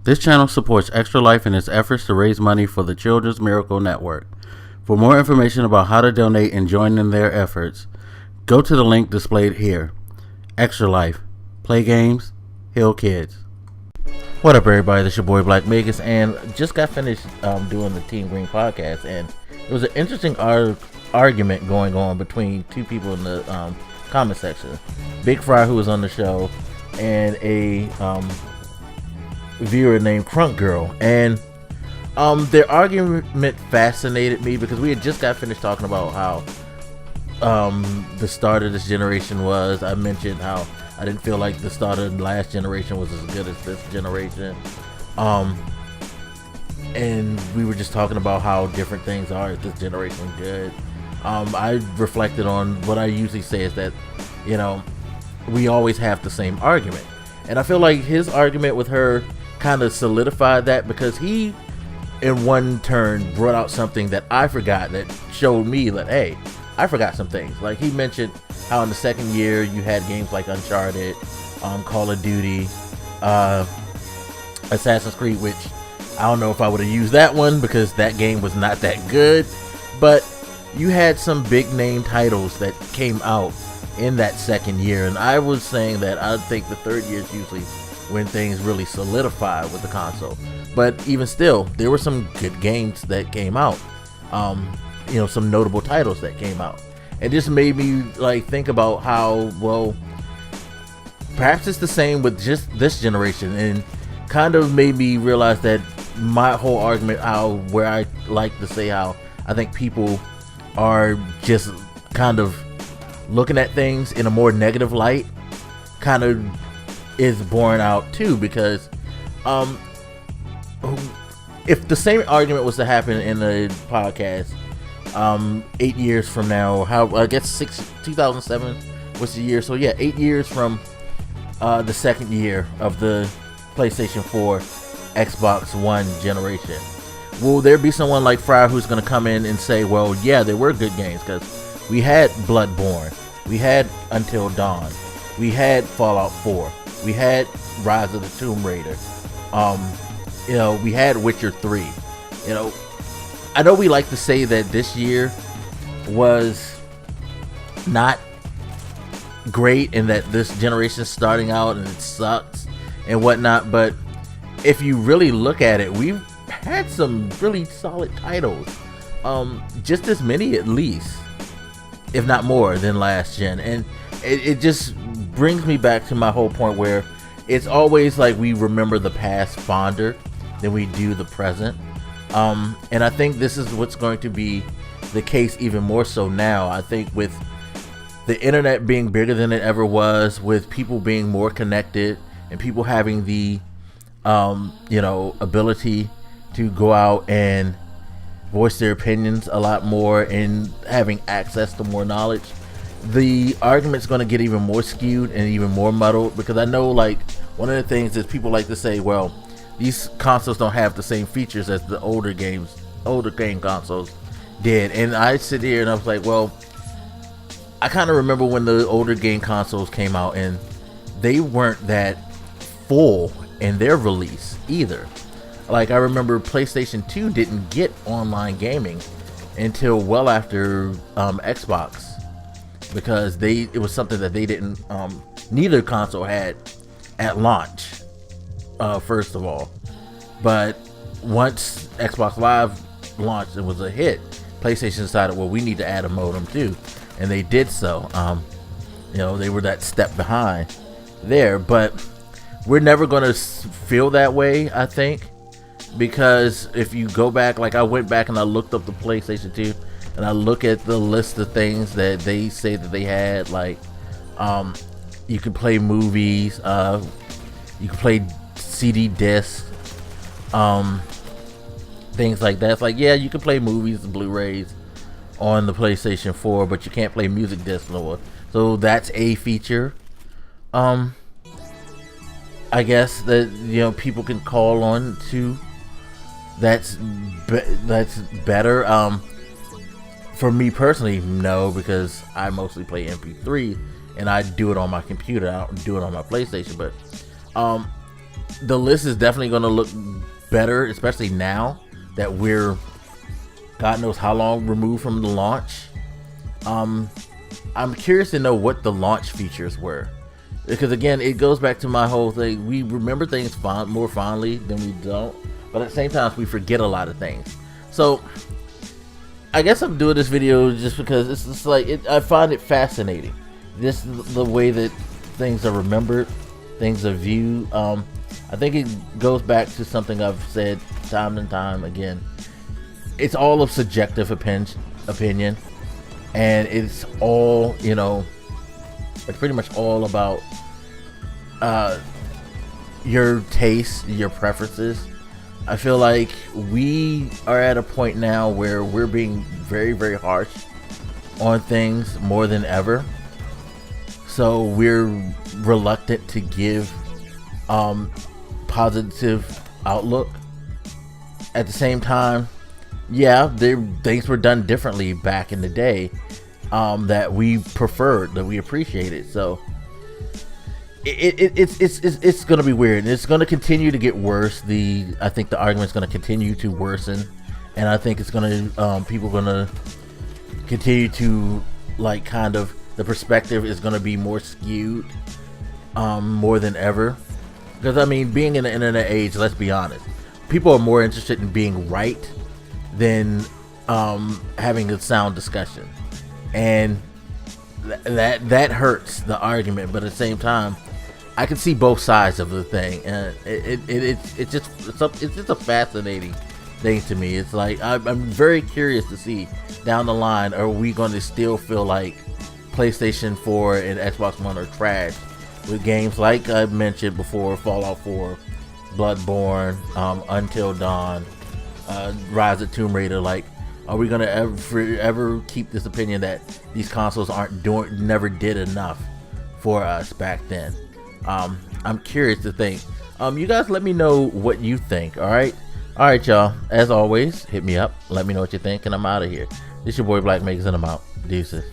This channel supports Extra Life in its efforts to raise money for the Children's Miracle Network. For more information about how to donate and join in their efforts, go to the link displayed here. Extra Life. Play games, heal kids. What up, everybody? This is your boy Black Megas, and just got finished doing the Team Green podcast, and there was an interesting argument going on between two people in the comment section. Big Fry, who was on the show, and a viewer named Crunk Girl, and their argument fascinated me because we had just got finished talking about how the start of this generation was. I mentioned how I didn't feel like the start of the last generation was as good as this generation, and we were just talking about how different things are at this generation good. I reflected on what I usually say is that, you know, we always have the same argument, and I feel like his argument with her kind of solidified that, because he in one turn brought out something that I forgot, that showed me that, hey, I forgot some things. Like, he mentioned how in the second year you had games like Uncharted, Call of Duty, Assassin's Creed, which I don't know if I would have used that one because that game was not that good, but you had some big name titles that came out in that second year, and I was saying that I think the third year is usually when things really solidify with the console. But even still, there were some good games that came out, some notable titles that came out. It just made me like think about how, well, perhaps it's the same with just this generation, and kind of made me realize that my whole argument, where I like to say how I think people are just kind of looking at things in a more negative light, kind of is borne out too, because if the same argument was to happen in a podcast 8 years from now, I guess 2007 was the year, so yeah, 8 years from the second year of the PlayStation 4 Xbox One generation, will there be someone like Fry who's going to come in and say, well, yeah, there were good games, because we had Bloodborne, we had Until Dawn, we had Fallout 4, we had Rise of the Tomb Raider, we had Witcher 3. I know we like to say that this year was not great and that this generation is starting out and it sucks and whatnot, but if you really look at it, we've had some really solid titles, just as many at least, if not more, than last gen. And it just brings me back to my whole point where it's always like we remember the past fonder than we do the present. And I think this is what's going to be the case even more so now. I think with the internet being bigger than it ever was, with people being more connected and people having the ability to go out and voice their opinions a lot more and having access to more knowledge, the argument's going to get even more skewed and even more muddled, because I know, like, one of the things is people like to say, well, these consoles don't have the same features as the older game consoles did. And I sit here and I was like, well, I kind of remember when the older game consoles came out and they weren't that full in their release either. Like, I remember PlayStation 2 didn't get online gaming until well after Xbox, because it was something that they didn't, neither console had at launch, first of all. But once Xbox Live launched and was a hit, PlayStation decided, well, we need to add a modem too, and they did so. They were that step behind there, but we're never going to feel that way, I think, because if you go back, like I went back and I looked up the PlayStation 2 and I look at the list of things that they say that they had, like you could play movies, you could play CD discs, things like that. It's like, yeah, you can play movies and Blu-rays on the PlayStation 4, but you can't play music discs no more. So that's a feature, I guess, that people can call on to. That's better. For me personally, no, because I mostly play MP3 and I do it on my computer. I don't do it on my PlayStation. But the list is definitely going to look better, especially now that we're God knows how long removed from the launch. I'm curious to know what the launch features were, because again, it goes back to my whole thing. We remember things more fondly than we don't, but at the same time, we forget a lot of things. So I guess I'm doing this video just because it's just like I find it fascinating. This the way that things are remembered, things are viewed. I think it goes back to something I've said time and time again. It's all of subjective opinion, and it's all, you know, it's pretty much all about your tastes, your preferences. I feel like we are at a point now where we're being very, very harsh on things more than ever. So we're reluctant to give positive outlook. At the same time, yeah, things were done differently back in the day that we preferred, that we appreciated. So it's going to be weird, and it's going to continue to get worse. I think the argument's going to continue to worsen, and I think it's going to people are going to continue to, like, kind of, the perspective is going to be more skewed more than ever. Because I mean, being in the internet age, let's be honest, people are more interested in being right than having a sound discussion, and that hurts the argument. But at the same time, I can see both sides of the thing, and it's just a fascinating thing to me. It's like I'm very curious to see down the line, are we going to still feel like PlayStation 4 and Xbox One are trash with games like I mentioned before, Fallout 4, Bloodborne, Until Dawn, Rise of Tomb Raider? Like, are we gonna ever keep this opinion that these consoles never did enough for us back then? I'm curious to think. You guys let me know what you think. All right, y'all. As always, hit me up. Let me know what you think, and I'm out of here. This your boy Black Makes, and I'm out. Deuces.